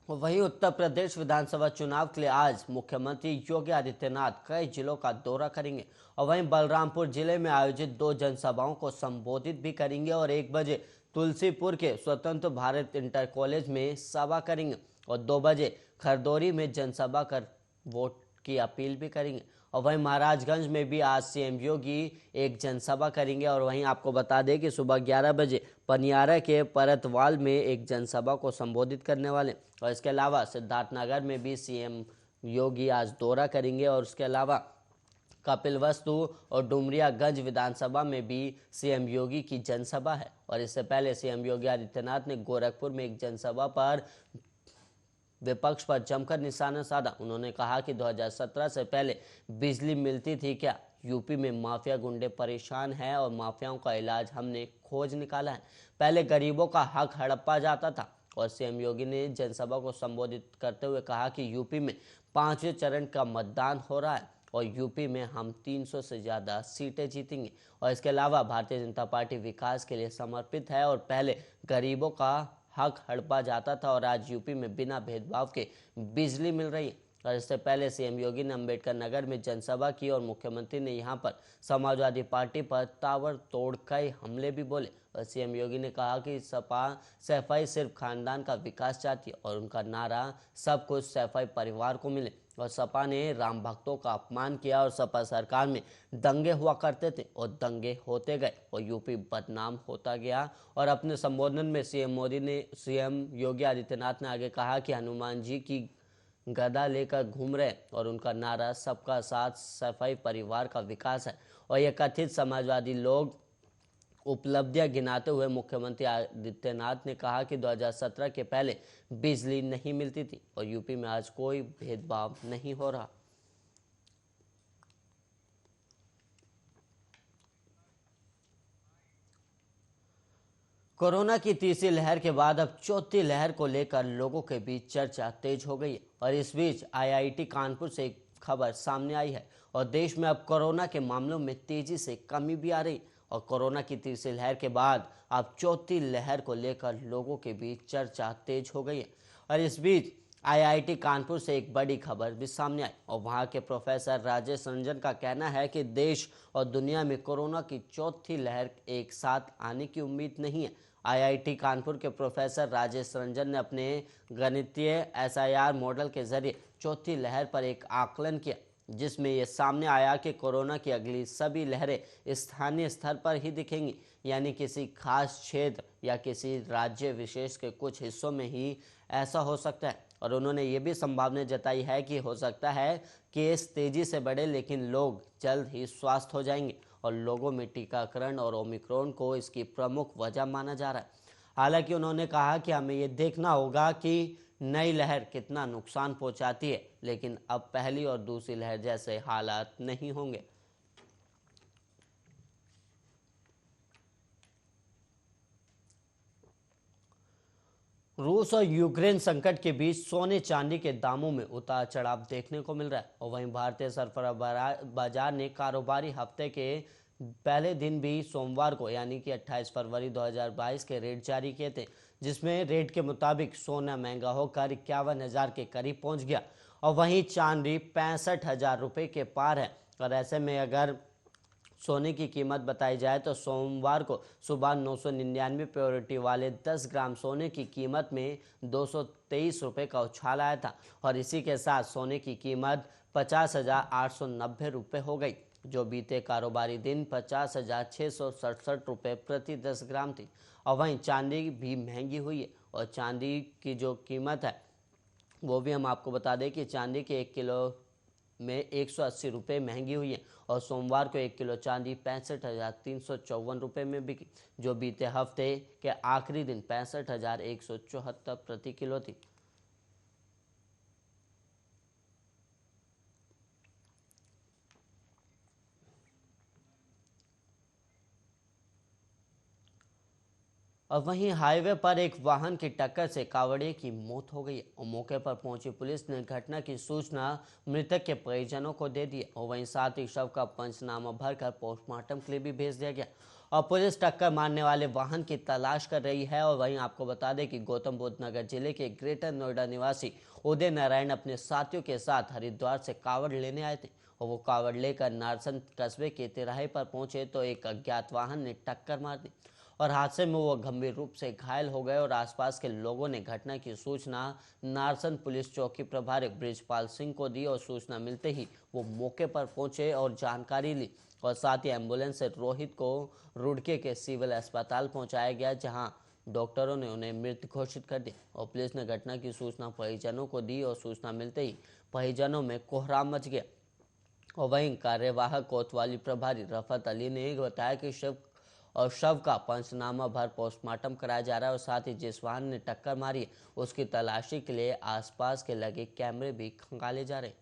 वहीं उत्तर प्रदेश विधानसभा चुनाव के लिए आज मुख्यमंत्री योगी आदित्यनाथ कई जिलों का दौरा करेंगे और वहीं बलरामपुर जिले में आयोजित दो जनसभाओं को संबोधित भी करेंगे और 1 बजे तुलसीपुर के स्वतंत्र भारत इंटर कॉलेज में सभा करेंगे और 2 बजे खरदौरी में जनसभा कर वोट की अपील भी करेंगे। और वहीं महाराजगंज में भी आज सीएम योगी एक जनसभा करेंगे और वहीं आपको बता दें कि सुबह 11 बजे पनियारा के परतवाल में एक जनसभा को संबोधित करने वाले और इसके अलावा सिद्धार्थनगर में भी सीएम योगी आज दौरा करेंगे और उसके अलावा कपिलवस्तु और डुमरियागंज विधानसभा में भी सीएम योगी की जनसभा है। और इससे पहले सीएम योगी आदित्यनाथ ने गोरखपुर में एक जनसभा पर विपक्ष पर जमकर निशाना साधा। उन्होंने कहा कि 2017 से पहले बिजली मिलती थी क्या? यूपी में माफिया गुंडे परेशान हैं और माफियाओं का इलाज हमने खोज निकाला है। पहले गरीबों का हक हड़पा जाता था। और सीएम योगी ने जनसभा को संबोधित करते हुए कहा कि यूपी में 5वें चरण का मतदान हो रहा है और यूपी में हम 300 से ज़्यादा सीटें जीतेंगे। और इसके अलावा भारतीय जनता पार्टी विकास के लिए समर्पित है और पहले गरीबों का हक हड़पा जाता था और आज यूपी में बिना भेदभाव के बिजली मिल रही है। और इससे पहले सीएम योगी ने अंबेडकर नगर में जनसभा की और मुख्यमंत्री ने यहां पर समाजवादी पार्टी पर ताबड़तोड़ कई हमले भी बोले। और सीएम योगी ने कहा कि सपा सफाई सिर्फ खानदान का विकास चाहती है और उनका नारा सब कुछ सफाई परिवार को मिले। और सपा ने राम भक्तों का अपमान किया और सपा सरकार में दंगे हुआ करते थे और दंगे होते गए और यूपी बदनाम होता गया। और अपने संबोधन में सीएम योगी आदित्यनाथ ने आगे कहा कि हनुमान जी की गदा लेकर घूम रहे और उनका नारा सबका साथ सफाई परिवार का विकास है। और यह कथित समाजवादी लोग उपलब्धियां गिनाते हुए मुख्यमंत्री आदित्यनाथ ने कहा कि 2017 के पहले बिजली नहीं मिलती थी और यूपी में आज कोई भेदभाव नहीं हो रहा। कोरोना की तीसरी लहर के बाद अब चौथी लहर को लेकर लोगों के बीच चर्चा तेज हो गई है। और इस बीच आईआईटी कानपुर से एक खबर सामने आई है और देश में अब कोरोना के मामलों में तेजी से कमी भी आ रही और कोरोना की तीसरी लहर के बाद अब चौथी लहर को लेकर लोगों के बीच चर्चा तेज हो गई है। और इस बीच आईआईटी कानपुर से एक बड़ी खबर भी सामने आई और वहां के प्रोफेसर राजेश रंजन का कहना है कि देश और दुनिया में कोरोना की चौथी लहर एक साथ आने की उम्मीद नहीं है। आईआईटी कानपुर के प्रोफेसर राजेश रंजन ने अपने गणितीय एसआईआर मॉडल के जरिए चौथी लहर पर एक आकलन किया जिसमें यह सामने आया कि कोरोना की अगली सभी लहरें स्थानीय स्तर पर ही दिखेंगी, यानी किसी खास क्षेत्र या किसी राज्य विशेष के कुछ हिस्सों में ही ऐसा हो सकता है। और उन्होंने ये भी संभावना जताई है कि हो सकता है केस तेजी से बढ़े लेकिन लोग जल्द ही स्वस्थ हो जाएंगे और लोगों में टीकाकरण और ओमिक्रॉन को इसकी प्रमुख वजह माना जा रहा है। हालांकि उन्होंने कहा कि हमें ये देखना होगा कि नई लहर कितना नुकसान पहुंचाती है, लेकिन अब पहली और दूसरी लहर जैसे हालात नहीं होंगे। रूस और यूक्रेन संकट के बीच सोने चांदी के दामों में उतार चढ़ाव देखने को मिल रहा है और वहीं भारतीय सरफरा बाजार ने कारोबारी हफ्ते के पहले दिन भी सोमवार को यानी कि 28 फरवरी 2022 के रेट जारी किए थे, जिसमें रेट के मुताबिक सोना महंगा होकर 51,000 के करीब पहुंच गया और वहीं चांदी 65,000 रुपये के पार है। और ऐसे में अगर सोने की कीमत बताई जाए तो सोमवार को सुबह 999 प्योरिटी वाले 10 ग्राम सोने की कीमत में 223 रुपये का उछाल आया था और इसी के साथ सोने की कीमत 50,890 रुपये हो गई, जो बीते कारोबारी दिन 50,667 रुपये प्रति 10 ग्राम थी। और वहीं चांदी भी महंगी हुई है और चांदी की जो कीमत है वो भी हम आपको बता दें कि चांदी के 1 किलो में 180 रुपये महंगी हुई है और सोमवार को 1 किलो चांदी 65,354 रुपये में बिकी, जो बीते हफ्ते के आखिरी दिन 65,174 प्रति किलो थी। और वहीं हाईवे पर एक वाहन की टक्कर से कांवड़िए की मौत हो गई और मौके पर पहुंची पुलिस ने घटना की सूचना मृतक के परिजनों को दे दी और वहीं साथ ही शव का पंचनामा भरकर पोस्टमार्टम के लिए भी भेज दिया गया। और पुलिस टक्कर मारने वाले वाहन की तलाश कर रही है। और वहीं आपको बता दें कि गौतम बुद्ध नगर जिले के ग्रेटर नोएडा निवासी उदय नारायण अपने साथियों के साथ हरिद्वार से कावड़ लेने आए थे और वो कावड़ लेकर नारसन कस्बे के तिराहे पर पहुंचे तो एक अज्ञात वाहन ने टक्कर मार दी और हादसे में वो गंभीर रूप से घायल हो गए। और आसपास के लोगों ने घटना की सूचना नारसन पुलिस चौकी प्रभारी बृजपाल सिंह को दी और सूचना मिलते ही वो मौके पर पहुंचे और जानकारी ली और साथ ही एम्बुलेंस से रोहित को रुड़की के सिविल अस्पताल पहुंचाया गया, जहां डॉक्टरों ने उन्हें मृत घोषित कर दिया और पुलिस ने घटना की सूचना परिजनों को दी और सूचना मिलते ही परिजनों में कोहराम मच गया। और वहीं कार्यवाहक कोतवाली प्रभारी रफत अली ने बताया कि शव का पंचनामा भर पोस्टमार्टम कराया जा रहा है और साथ ही जिस वाहन ने टक्कर मारी उसकी तलाशी के लिए आसपास के लगे कैमरे भी खंगाले जा रहे हैं।